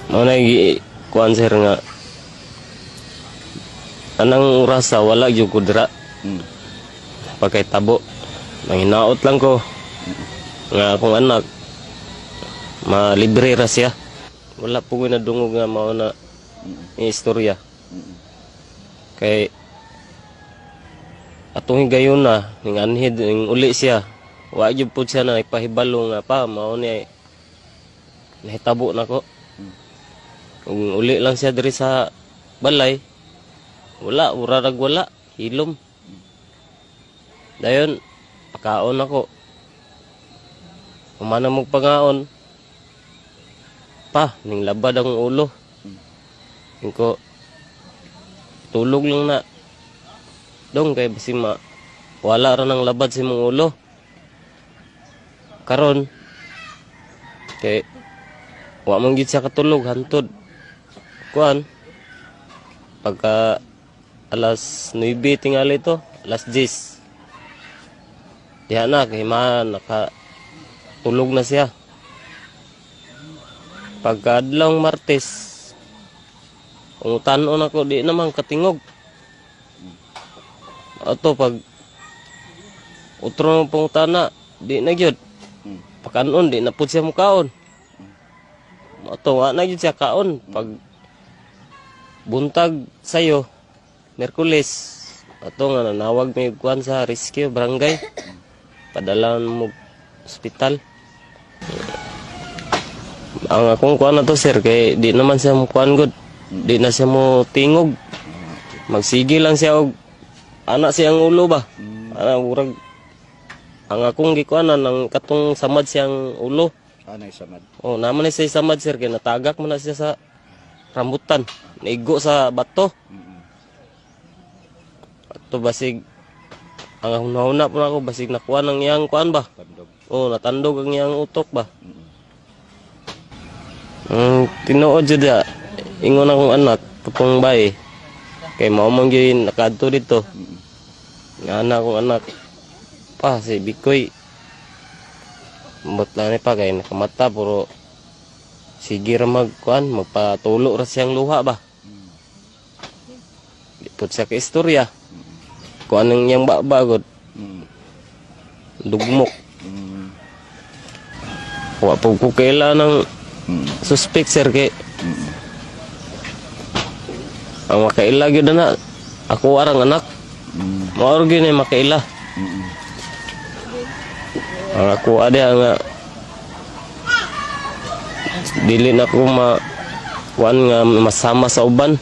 Mao na kuan sir nga anang rasa wala gyud ko dira. Pagkay tabo. Nanginaot lang ko nga akong anak malibre ra siya. Wala po ko nadungog nga mao na istorya. Kay atong higayon na ning anhid ning uli siya. Wa gyud pud siya na ipahibalo nga pa mao ni nahitabo nako. Kung uli lang siya diri sa balay, wala, urarag wala, hilom. Dayon, pakaon ako. Umana mong pangaon, pa, ning labad ang ulo. Ko, tulog lang na. Dong, kay basi wala ra ng labad si mong ulo. Karon, kay, wa mong gid siya katulog, hantod. Kuan, pagka alas 9 tingali to, alas 10. Diha na, kay nakatulog na siya. Pagka adlawng Martes, kung tanon ako, di naman katingog. Ato, pag utro ng pangutana, di na gyud. Pagkanon, di na pud siya mukaon. Ato, wa na gyud siya kaon. Pag buntag sayo, Merkulis, ato nga nanawag may kuan sa rescue barangay. Padala mo ospital. Ang akong kuan na to sir, kay di naman siya mo kuan good. Di na siya mo tingog. Magsige lang siya og anak siyang ulo ba. Urag ang akong gikuanan ng katong samad siyang ulo. Anay samad. Oh, naman ni siya samad sir, kay natagak man na siya sa rambutan. Naigo sa bato. Ato basig ang hunahuna po ako basig nakuha ng iyang kuan ba? Tandog. Oh, natandog ang iyang utok ba? Tinuod jud ya. Ingon akong anak, tutong bay. Kay mao man gyud nakadto dito. Nga anak kong anak. Pa si Bikoy. Mutla ni pa kay nakamata puro sige ra magkuan, magpatulo ra siyang luha ba. Put siya ka istorya. Kung anong iyang babagod. Dugmok. Wa po ko kaila ng suspect sir kay ang makaila gyud na ako arang anak. Mao gyud ni makaila. Ang ako ade nga dili na ko kuan nga masama sa uban.